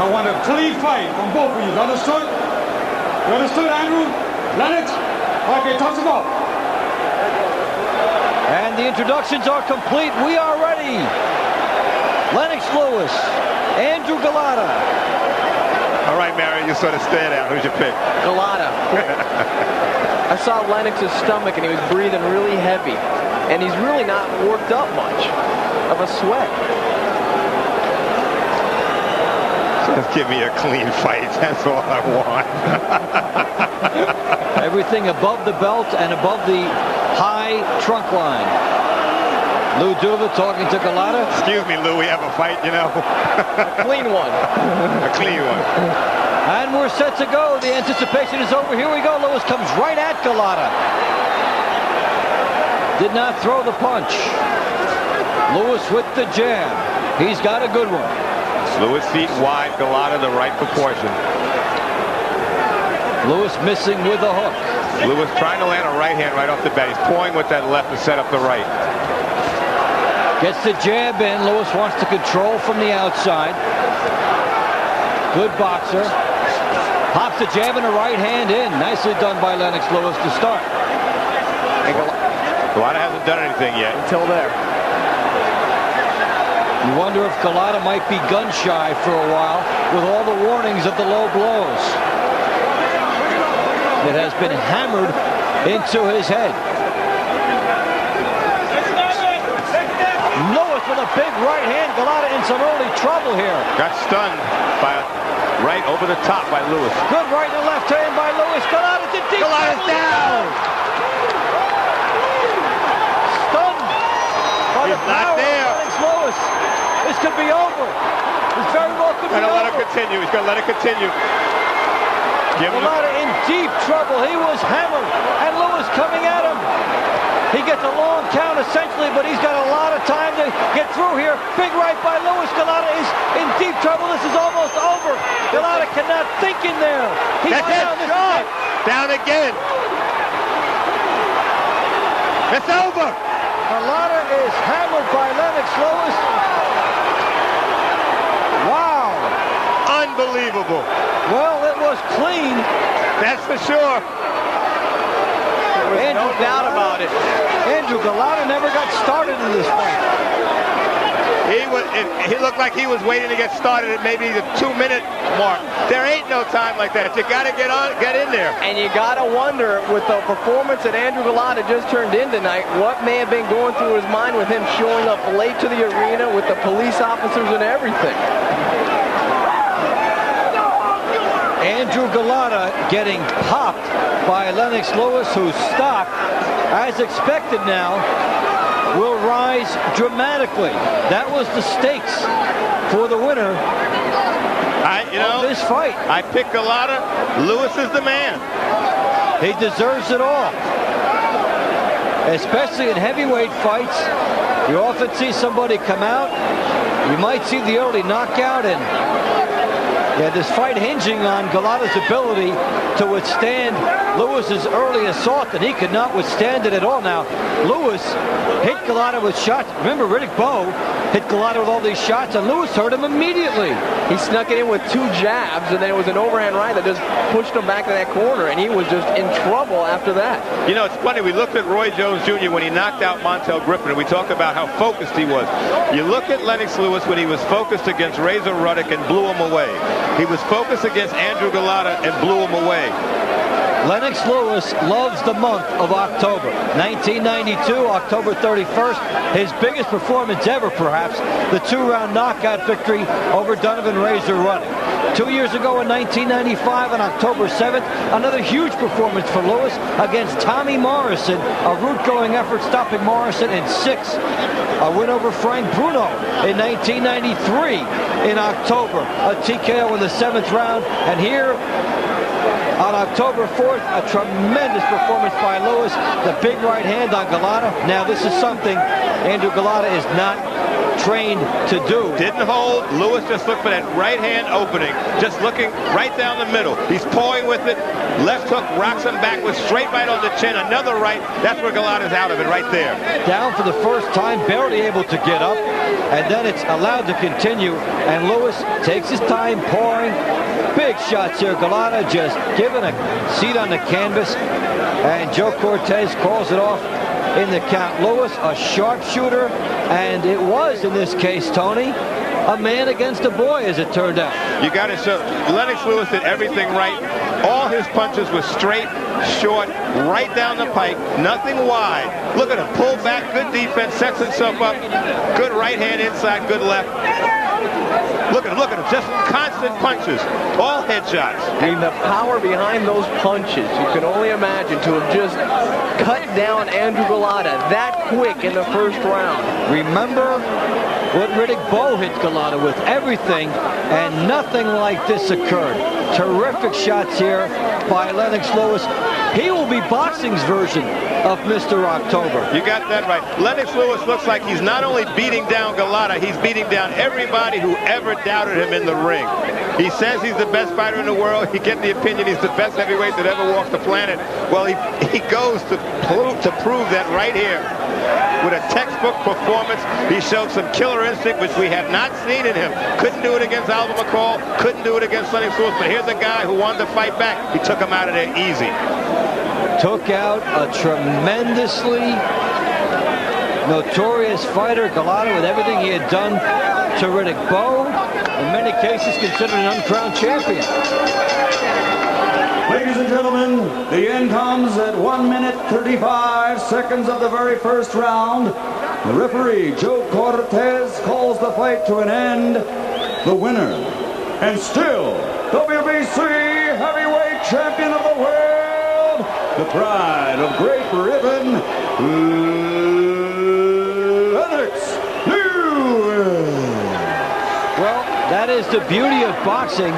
I want a clean fight from both of you. Understood? You understood, Andrew? Lennox? Okay, toss it up. And the introductions are complete. We are ready. Lennox Lewis, Andrew Golota. All right, Mary, you sort of stare out. Who's your pick? Golota. I saw Lennox's stomach and he was breathing really heavy. And he's really not worked up much of a sweat. Just give me a clean fight. That's all I want. Everything above the belt and above the high trunk line. Lou Duva talking to Golota. Excuse me, Lou, we have a fight, you know. A clean one. A clean one. And we're set to go. The anticipation is over. Here we go. Lewis comes right at Golota. Did not throw the punch. Lewis with the jab. He's got a good one. Lewis feet wide, Golota the right proportion. Lewis missing with a hook. Lewis trying to land a right hand right off the bat. He's pulling with that left to set up the right. Gets the jab in. Lewis wants to control from the outside. Good boxer. Pops the jab and a right hand in. Nicely done by Lennox Lewis to start. Golota hasn't done anything yet. Until there. You wonder if Golota might be gun shy for a while with all the warnings of the low blows. It has been hammered into his head. Lewis with a big right hand. Golota in some early trouble here. Got stunned by right over the top by Lewis. Good right and left hand by Lewis. Golota's in deep. Golota's down. Stunned by the He's not power there. of Lennox Lewis. This could be over. This very well could be over. He's gonna let it continue. He's gonna let it continue. Golota in deep trouble. He was hammered, and Lewis coming at him. He gets a long count essentially, but he's got a lot of time to get through here. Big right by Lewis. Golota is in deep trouble. This is almost over. Golota cannot think in there. He's That's it. Shot. Down again. It's over. Golota is hammered by Lennox Lewis. Wow. Unbelievable. Well, it was clean. That's for sure. There was no doubt about it. Andrew Golota never got started in this fight. He looked like he was waiting to get started at maybe the 2-minute mark. There ain't no time like that. You got to get in there. And you got to wonder, with the performance that Andrew Golota just turned in tonight, what may have been going through his mind with him showing up late to the arena with the police officers and everything. Andrew Golota getting popped by Lennox Lewis, whose stock, as expected now, will rise dramatically. That was the stakes for the winner of this fight. I picked Golota. Lewis is the man. He deserves it all. Especially in heavyweight fights, you often see somebody come out. You might see the early knockout, and this fight hinging on Golota's ability to withstand Lewis's early assault, and he could not withstand it at all. Now, Lewis hit Golota with shots. Remember, Riddick Bowe hit Golota with all these shots, and Lewis hurt him immediately. He snuck it in with 2 jabs, and then it was an overhand right that just pushed him back to that corner, and he was just in trouble after that. You know, it's funny. We looked at Roy Jones Jr. when he knocked out Montel Griffin, and we talked about how focused he was. You look at Lennox Lewis when he was focused against Razor Ruddock and blew him away. He was focused against Andrew Golota and blew him away. Lennox Lewis loves the month of October. 1992, October 31st, his biggest performance ever, perhaps, the 2-round knockout victory over Donovan Razor Ruddock. 2 years ago in 1995, on October 7th, another huge performance for Lewis against Tommy Morrison, a route-going effort stopping Morrison in 6. A win over Frank Bruno in 1993 in October, a TKO in the 7th round, and here on October 4th, a tremendous performance by Lewis. The big right hand on Golota. Now, this is something Andrew Golota is not trained to do. Didn't hold. Liwes just looked for that right hand opening. Just looking right down the middle. He's pawing with it. Left hook rocks him back with straight right on the chin. Another right. That's where Golota's out of it right there. Down for the first time, barely able to get up. And then it's allowed to continue. And Liwes takes his time pawing. Big shots here. Golota just given a seat on the canvas. And Joe Cortez calls it off in the count. Liwes, a sharpshooter, and it was, in this case, Tony, a man against a boy, as it turned out. You got to show Lennox Liwes did everything right. All his punches were straight, short, right down the pike, nothing wide. Look at him, pull back, good defense, sets himself up, good right hand inside, good left. Look at him, just constant punches, all headshots. And the power behind those punches, you can only imagine, to have just cut down Andrew Golota that quick in the first round. Remember what Riddick Bowe hit Golota with, everything, and nothing like this occurred. Terrific shots here by Lennox Liwes. He will be boxing's version of Mr. October. You got that right. Lennox Liwes looks like he's not only beating down Golota, he's beating down everybody who ever doubted him in the ring. He says he's the best fighter in the world. He gets the opinion he's the best heavyweight that ever walked the planet. Well, he goes to prove that right here. With a textbook performance, he showed some killer instinct, which we have not seen in him. Couldn't do it against Alvin McCall, couldn't do it against Lennox Liwes, but here's a guy who wanted to fight back. He took him out of there easy. Took out a tremendously notorious fighter, Golota, with everything he had done to Riddick Bowe. In many cases, considered an uncrowned champion. Ladies and gentlemen, the end comes at 1 minute 35 seconds of the very first round. The referee, Joe Cortez, calls the fight to an end. The winner, and still WBC heavyweight champion of the world, the pride of Great Britain, Lennox Liwes. Well, that is the beauty of boxing.